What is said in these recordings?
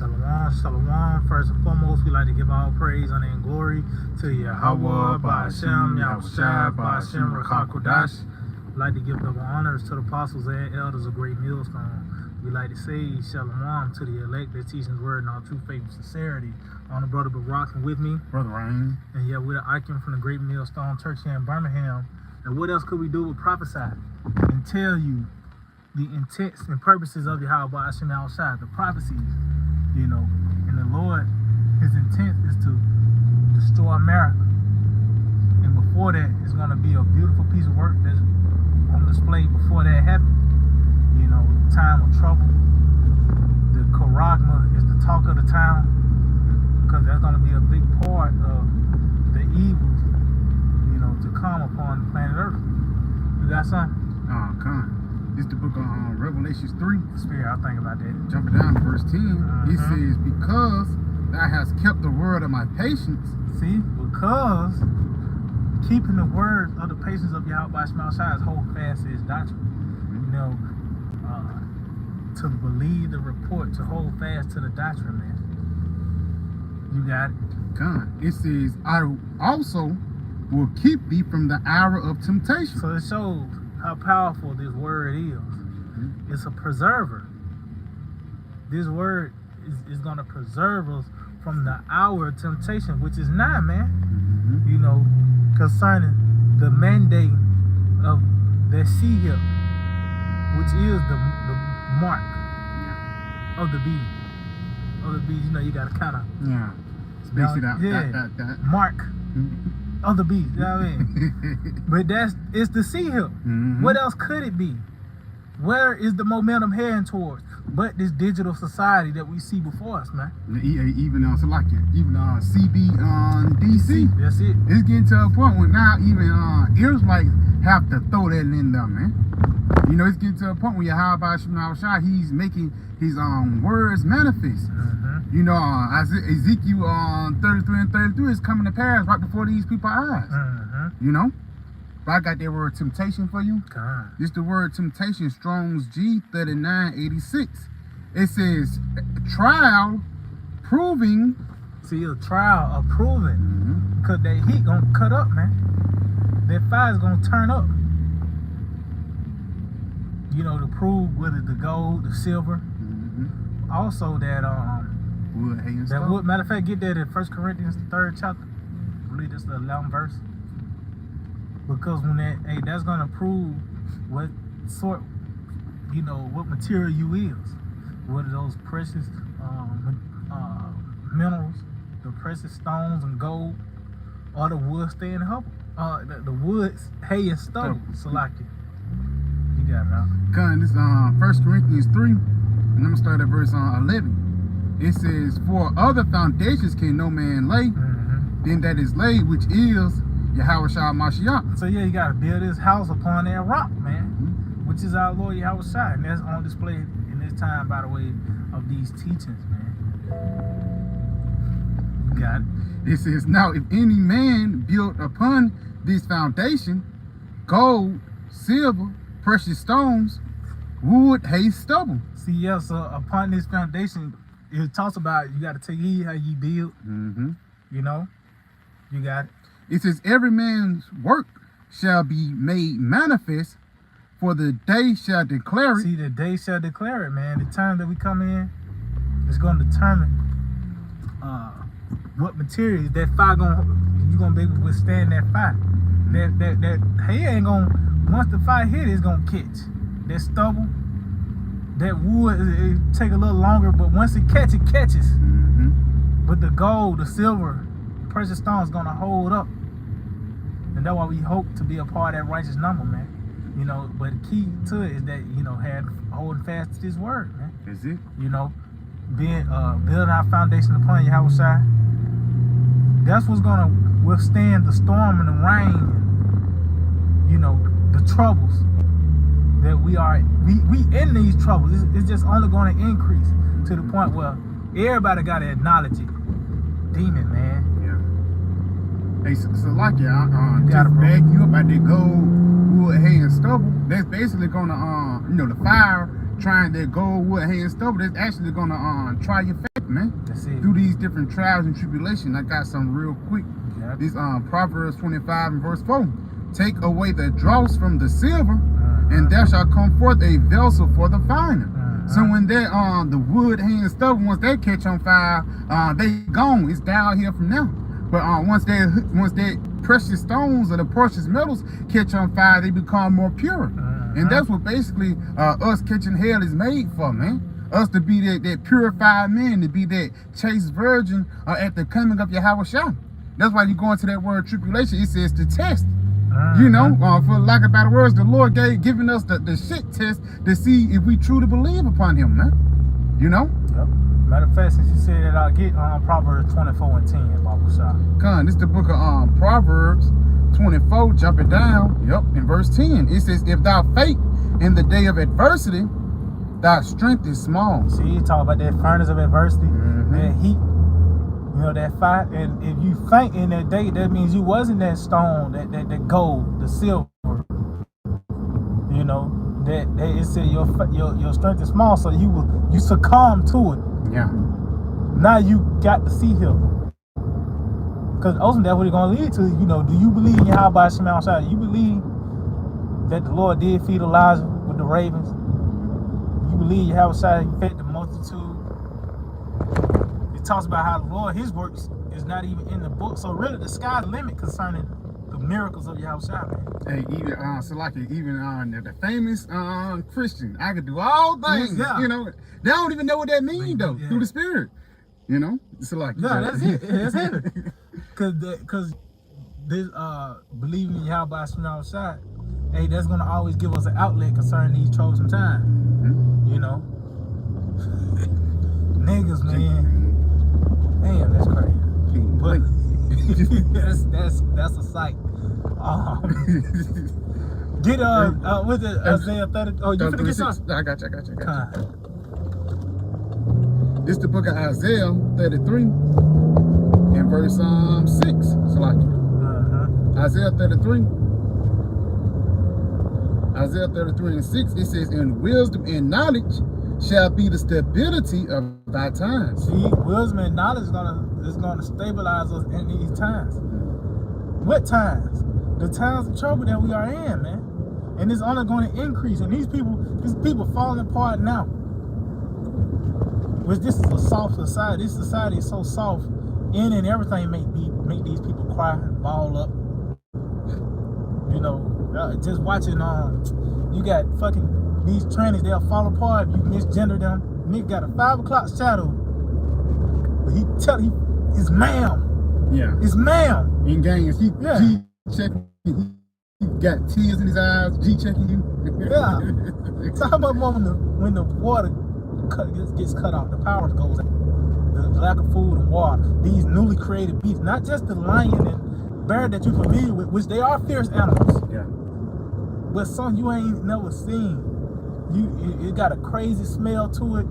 Shalom, shalom. First and foremost, we like to give all praise, honor, and glory to Yahweh, Ba'ashem, Yahushua, Ba'ashem, Rakha Kodash. We like to give double honors to the apostles and elders of Great Millstone. We like to say shalom to the elect that teach His word in all true faith and sincerity. On the brother Barak with me, Brother Ryan. And yeah, we're the icon from the Great Millstone Church here in Birmingham. And what else could we do but prophesy and tell you the intents and purposes of Yahweh Ba'ashem Yahushua, the prophecies, you know, and the Lord, His intent is to destroy America. And before that, it's going to be a beautiful piece of work that's on display before that happens. You know, time of trouble. The Karagma is the talk of the town, because that's going to be a big part of the evils, you know, to come upon planet Earth. You got something? Con. It's the book of Revelations 3. Spirit, I'll think about that. Jumping down to verse 10, it says, because thou hast kept the word of my patience. See, because keeping the word of the patience of Yahweh Ba'ashem Yahushua is hold fast to His doctrine. You know, to believe the report, to hold fast to the doctrine, man. You got it? Con. It says, I also will keep thee from the hour of temptation. So it shows how powerful this word is. It's a preserver. This word is going to preserve us from the hour of temptation, which is nigh, man. You know, concerning the mandate of that seal, which is the mark of the beast. Of the beast, you know, you got to kind of space it out. That mark of the beast, you know what I mean? But it's the seal. What else could it be? Where is the momentum heading towards but this digital society that we see before us, man? Even CB DC. That's it. It's getting to a point where now even Israelites have to throw that in there, man. You know, it's getting to a point where Yahweh Ba'ashem Yahushua, He's making His words manifest. You know, Ezekiel 33 and 33 is coming to pass right before these people's eyes. You know? But I got that word temptation for you. This the word temptation, Strong's G3986. It says trial, proving. See, a trial of proving. Because that heat gonna cut up, man. That fire's gonna turn up. You know, to prove whether the gold, the silver. Also that wood, hay, and that stuff. wood. Matter of fact, get that in 1 Corinthians, the 3rd chapter. I believe that's the 11th verse. Because when that's gonna prove what sort, you know, what material you is. What are those precious minerals, the precious stones and gold, or the wood staying up, the woods, hay and stubble. Salaki. You got it out. Con, this 1 Corinthians 3, and I'm gonna start at verse 11. It says, for other foundations can no man lay, then that is laid, which is Yahweh Shah Mashiach. So yeah, you gotta build this house upon that rock, man, which is our Lord Yahweh Shah, and that's on display in this time, by the way, of these teachings, man. You got it. It says, now if any man build upon this foundation gold, silver, precious stones, wood, hay, stubble. See, yeah, so upon this foundation, it talks about you got to take heed how you build. You know, you got it. It says, every man's work shall be made manifest, for the day shall declare it. See, the day shall declare it, man. The time that we come in is going to determine what materials that fire you're gonna be able to withstand that fire. That hay ain't gonna. Once the fire hit, it's gonna catch. That stubble, that wood, it take a little longer, but once it catches. But the gold, the silver, precious stones gonna hold up. And that's why we hope to be a part of that righteous number, man. You know, but the key to it is that, you know, holding fast to this word, man. Is it? You know, building our foundation upon Yahweh Shai. That's what's gonna withstand the storm and the rain and, you know, the troubles that we in these troubles. It's just only going to increase to the point where everybody got to acknowledge it. Demon, man. Hey, so like just bag you up at that gold, wood, hay, and stubble. That's basically gonna, you know, the fire trying that gold, wood, hay, and stubble. That's actually gonna try your faith, man. That's it. Through these different trials and tribulation. I got some real quick. Yeah. This Proverbs 25 and verse 4. Take away the dross from the silver, and there shall come forth a vessel for the finer. So when they the wood hand stuff, once they catch on fire, they gone. It's downhill from now. But once they precious stones or the precious metals catch on fire, they become more pure. And that's what basically us catching hell is made for, man. Us to be that purified man, to be that chaste virgin at the coming of Yahweh Shah. That's why you go into that word tribulation. It says to test. You know, for lack of better words, the Lord giving us the shit test to see if we truly believe upon him, man. You know? Yep. Matter of fact, since you said that, I'll get Proverbs 24 and 10, Bible Shah. Con, this is the book of Proverbs 24, jumping down, in verse 10. It says, if thou faint in the day of adversity, thy strength is small. See, you talk about that furnace of adversity, that heat, you know, that fire. And if you faint in that day, that means you wasn't that stone, that gold, the silver. You know, that it said your strength is small, so you succumb to it. Yeah. Now you got to see him. Because ultimately that's what it's going to lead to. You know, do you believe in Yahweh Shema Shai? You believe that the Lord did feed Elijah with the ravens? You believe Yahweh Shai fed the multitude? It talks about how the Lord, his works is not even in the book. So really the sky's the limit concerning the miracles of Yahweh Shai, man. Hey, even so like even the famous Christian, I could do all things. Yeah. You know, they don't even know what that means though. Through the Spirit. You know, it's like that's it. That's it. Because this believing in Yahweh Shema Shai, hey, that's gonna always give us an outlet concerning these chosen times. You know, niggas, man. Damn, that's crazy. But that's a sight. Get with it Isaiah 30. Oh, you finna get something? I got you. This the book of Isaiah 33 and verse 6. So like Isaiah 33 and 6, it says, and wisdom and knowledge shall be the stability of thy times. See, wisdom and knowledge is gonna stabilize us in these times. What times? The times of trouble that we are in, man. And it's only going to increase. And these people falling apart now. Which this is a soft society. This society is so soft. In and everything make these people cry and ball up. You know, just watching you got fucking these trannies, they'll fall apart if you misgender them. Nigga got a 5 o'clock shadow. But his ma'am. Yeah. His ma'am. In gangs, he checking. He got tears in his eyes. G checking you. Yeah. Talk about when the water gets cut off, the power goes out. The lack of food and water. These newly created beasts, not just the lion and bear that you're familiar with, which they are fierce animals. Yeah. But some you ain't never seen. It got a crazy smell to it.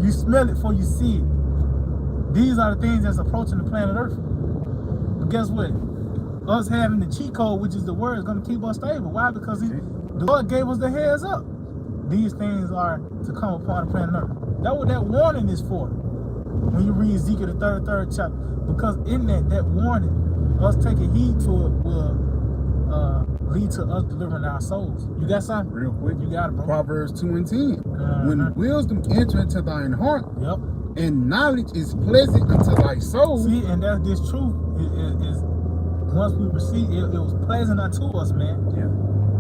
You smell it before you see it. These are the things that's approaching the planet Earth. But guess what? Us having the cheat code, which is the word, is going to keep us stable. Why? Because the Lord gave us the heads up. These things are to come upon the planet Earth. That's what that warning is for. When you read Ezekiel the 33rd chapter. Because in that warning, us taking heed to it will lead to us delivering our souls. You got something? Real quick. You got it, bro. Proverbs 2 and 10. When wisdom enter into thine heart, and knowledge is pleasant unto thy soul. See, and that's this truth. Is once we receive it, it was pleasant unto us, man. Yeah.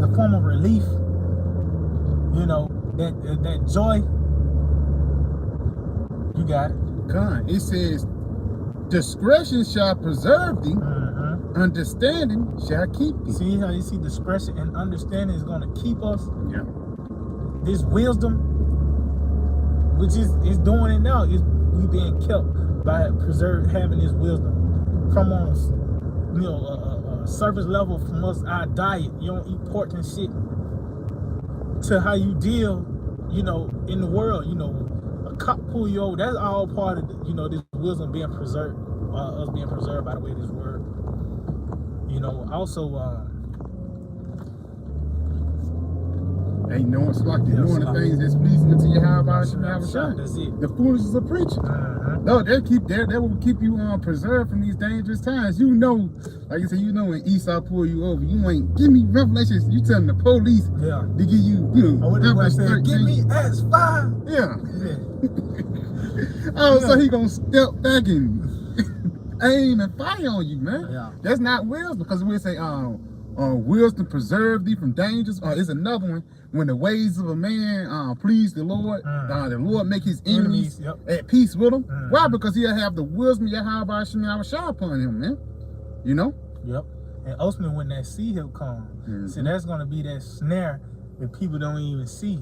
The form of relief. You know, that joy. You got it. God, it says, discretion shall preserve thee, understanding shall keep thee. See how you see discretion and understanding is going to keep us. Yeah. This wisdom, which is doing it now, is we being kept by having this wisdom from us. You know, a surface level from us, our diet. You don't eat pork and shit. To how you deal, you know, in the world. You know, a cop pull you over. That's all part of this wisdom being preserved, us being preserved by the way of this word. You know, also. They know it's like they're doing the things that's pleasing to your Yahweh Shah. That's it. The foolishness of preaching. No, they will keep you preserved from these dangerous times. You know, like you said, you know when Esau pull you over, you ain't give me revelations. You telling the police to give you, give me Acts 5. Yeah. So he gonna step back and aim and fire on you, man. Yeah. That's not wisdom, because we say wisdom preserve thee from dangers. It's another one, when the ways of a man please the Lord, the Lord make his enemies at peace with him. Why? Because he'll have the wisdom of Yahweh Shah upon him, man. You know? Yep. And ultimately, when that sea hill comes, see, that's going to be that snare that people don't even see,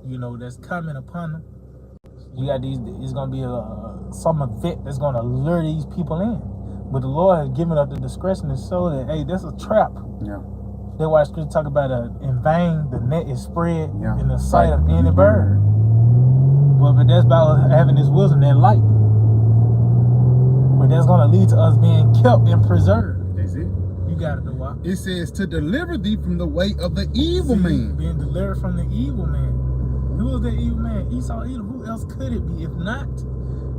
you know, that's coming upon them. You got these, it's going to be some event that's going to lure these people in. But the Lord has given us the discretion to show that, hey, that's a trap. Yeah. That's why Scripture talk about in vain the net is spread in the sight of any bird. But that's about having this wisdom, that light. But that's going to lead to us being kept and preserved. That's it. You got to do what? It says to deliver thee from the way of the evil man. Being delivered from the evil man. Who is the evil man? Esau, Edom. Who else could it be? If not,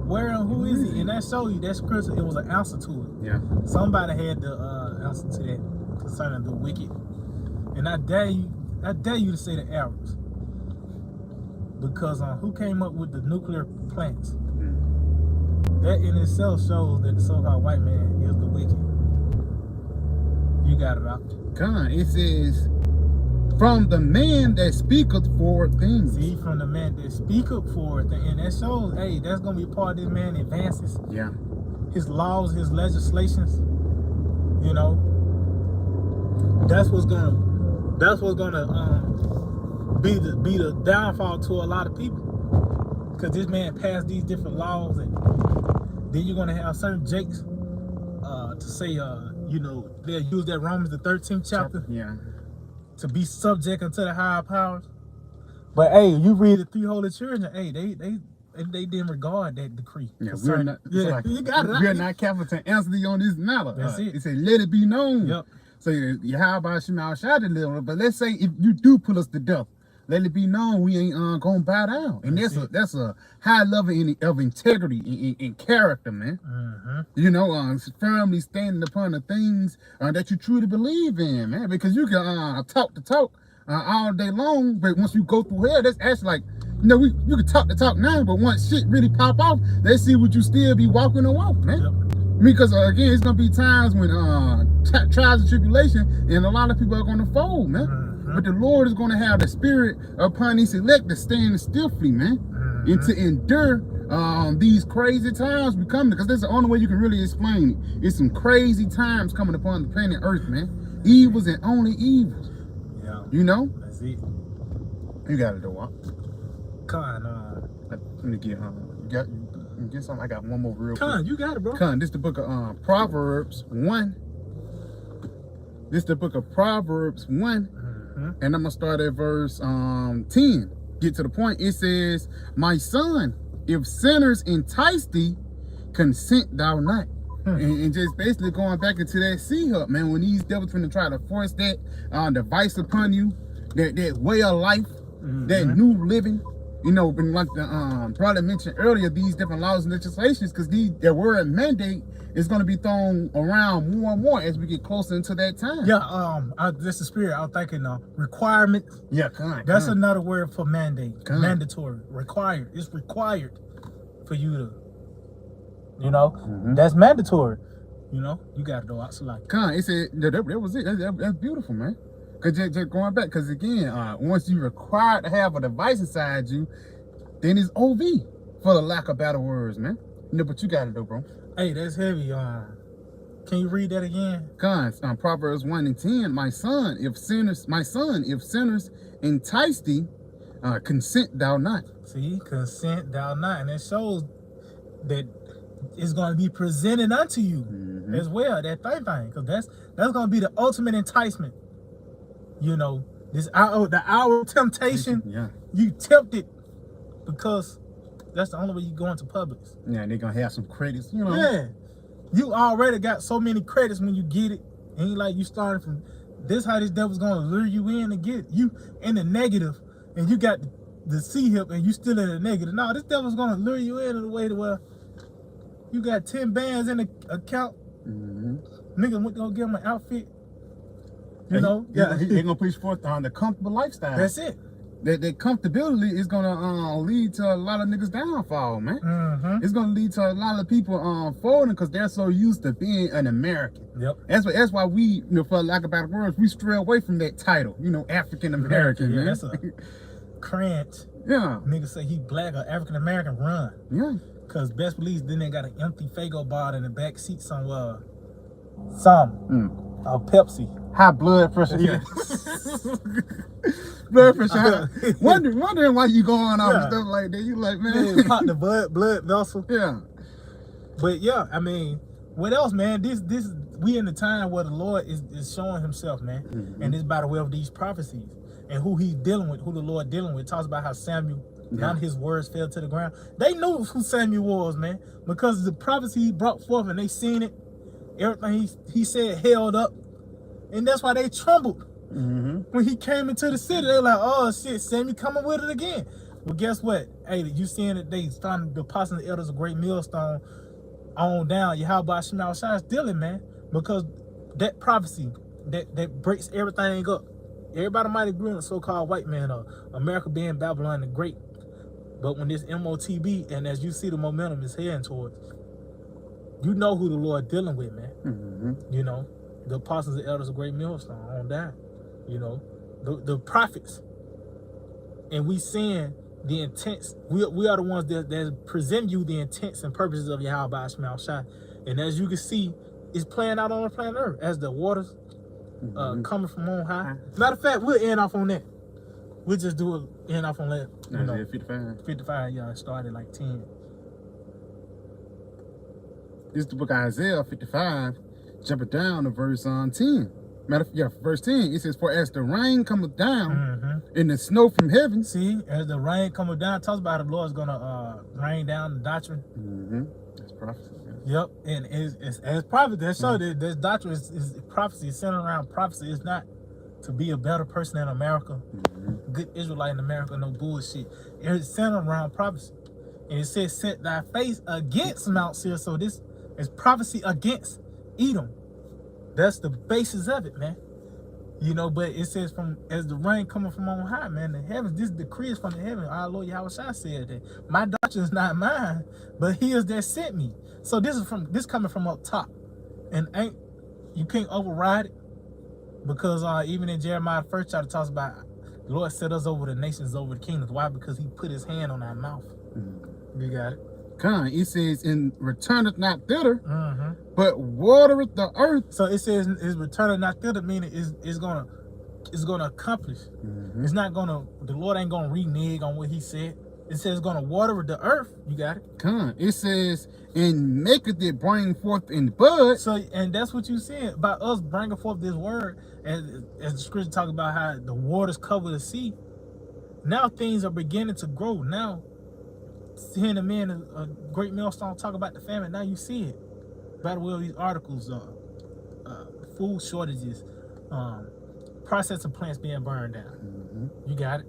where and who is he? And that show you, that scripture, it was an answer to it. Yeah. Somebody had the answer to that concerning the wicked. And I dare you to say the Arabs. Because who came up with the nuclear plants? That in itself shows that the so-called white man is the wicked. You got it out. It says, from the man that speaketh forward things. See, from the man that speaketh forward things. And that shows, hey, that's going to be part of this man's advances. Yeah. His laws, his legislations. You know, that's what's gonna be the downfall to a lot of people. Because this man passed these different laws, and then you're gonna have certain jakes to say, you know, they'll use that Romans the 13th chapter. Yeah. To be subject unto the higher powers. But hey, you read the three holy children, hey, they didn't regard that decree. Yeah, we're not. Like, you got it. We're not careful to answer thee on this matter. That's it. It said, let it be known. Yep. So Yahweh Shah deliver. But let's say if you do pull us to death, let it be known we ain't gonna bow down. And that's a high level of integrity and character, man. You know, firmly standing upon the things that you truly believe in, man. Because you can talk the talk all day long, but once you go through hell, that's actually like, you know, you can talk the talk now, but once shit really pop off, let's see would you still be walking the walk, man. Yep. Because again, it's gonna be times when trials and tribulation, and a lot of people are gonna fold, man. But the Lord is gonna have the spirit upon His elect to stand stiffly, man, and to endure these crazy times becoming. Because that's the only way you can really explain it. It's some crazy times coming upon the planet Earth, man. Evils and only evils. Yeah. You know. That's it. You got it, though. Let me get get something. I got one more real quick. You got it, bro. This is the book of Proverbs 1. This is the book of Proverbs 1. And I'm gonna start at verse 10. Get to the point. It says, my son, if sinners entice thee, consent thou not. And just basically going back into that sea hut, man, when these devils finna try to force that device upon you, that way of life, that new living. You know, been like the brother mentioned earlier, these different laws and legislations, because their word mandate is going to be thrown around more and more as we get closer into that time. Yeah, that's the spirit. I was thinking requirement. Yeah, that's another word for mandate. Mandatory, required. It's required for you to, you know, that's mandatory. You know, you got to go out. So like, it said that was it. That's beautiful, man. Cause just going back, cause again, once you're required to have a device inside you, then it's OV, for the lack of better words, man. You know, but you got it though, bro. Hey, that's heavy. Can you read that again? Proverbs 1 and 10. My son, if sinners entice thee, consent thou not. See, consent thou not, and it shows that it's going to be presented unto you as well. That thing, because that's going to be the ultimate enticement. You know, the hour of temptation. Yeah. You tempted because that's the only way you go into Publix. Yeah, they're gonna have some credits, you know. Yeah. You already got so many credits when you get it. Ain't like you starting from this how this devil's gonna lure you in and get you in the negative and you got the C hip and you still in the negative. No, this devil's gonna lure you in a way to where you got 10 bands in the account. Nigga went to go get him an outfit. You know, they're gonna push forth on the comfortable lifestyle. That's it. That comfortability is gonna lead to a lot of niggas downfall, man. It's gonna lead to a lot of people folding because they're so used to being an American. Yep. That's why we, you know, for lack of better words, we stray away from that title. You know, African American, man. That's a cringe. Yeah. Nigga say he black or African American, run. Yeah. Cause best believe then they got an empty Fago bottle in the back seat somewhere. A Pepsi. High blood pressure. Yeah. Blood pressure. Wondering why you going off and stuff like that. You like, man. Yeah, pop the blood vessel. Yeah. But yeah, I mean, what else, man? This we in the time where the Lord is showing himself, man. And it's by the way of these prophecies. And who he's dealing with, who the Lord dealing with. It talks about how Samuel, none of his words fell to the ground. They knew who Samuel was, man. Because the prophecy he brought forth and they seen it. Everything he said held up. And that's why they trembled. When he came into the city, they were like, oh shit, Sammy coming with it again. Well, guess what? Hey, you seeing that they starting the apostles and the elders a great millstone on down. Yahweh Shema Shai is dealing, man. Because that prophecy that breaks everything up. Everybody might agree on the so-called white man or America being Babylon the Great. But when this MOTB, and as you see the momentum is heading towards, you know who the Lord dealing with, man. You know, the apostles and elders of great millstone on down. You know, the prophets. And we seeing the intents. We are the ones that present you the intents and purposes of Yahweh Shema Shai. And as you can see, it's playing out on the planet Earth as the waters coming from on high. Matter of fact, we'll end off on that. We'll just end off on that. You know, 55, yeah, it started like 10. This is the book of Isaiah 55, jumping down to verse 10. Verse 10, it says, for as the rain cometh down and the snow from heaven. See, as the rain cometh down, it talks about the Lord's gonna rain down the doctrine. That's prophecy. Yep, and it's as prophecy. That shows that this doctrine is prophecy. It's centered around prophecy. It's not to be a better person in America, good Israelite in America, no bullshit. It's centered around prophecy. And it says, set thy face against Mount Seir. So this is prophecy against Edom. That's the basis of it, man. You know, but it says as the rain coming from on high, man, the heavens, this decree is from the heaven. Our Lord Yahweh Shai said that my doctrine is not mine, but he is that sent me. So this coming from up top. And you can't override it. Because even in Jeremiah 1st chapter talks about the Lord set us over the nations, over the kingdoms. Why? Because he put his hand on our mouth. You got it. It says, and returneth not thither, but watereth the earth. So it says, is returneth not thither, meaning it's gonna accomplish. It's not gonna, the Lord ain't gonna renege on what he said. It says it's gonna water the earth. You got it. It says, and maketh it bring forth in bud. So, and that's what you said about us bringing forth this word, as the scripture talks about how the waters cover the sea. Now things are beginning to grow. Now, seeing the men a great millstone talk about the famine, now you see it. By the way, these articles, food shortages, processing plants being burned down. You got it.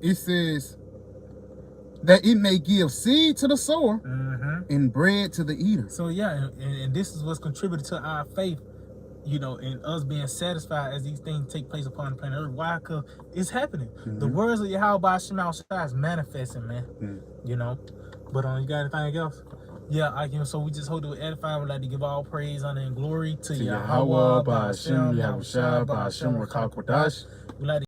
It says that it may give seed to the sower and bread to the eater. So yeah, and this is what's contributed to our faith, you know, and us being satisfied as these things take place upon the planet Earth. Why? Because it's happening. The words of Yahweh Shema Shai is manifesting, man. You know, but you got anything else? Yeah, so we just hope to edify. We'd like to give all praise, honor, and glory to Yahweh, Ba'ashem, Yahushua, Ba'ashem, Rakak Wadash. We like to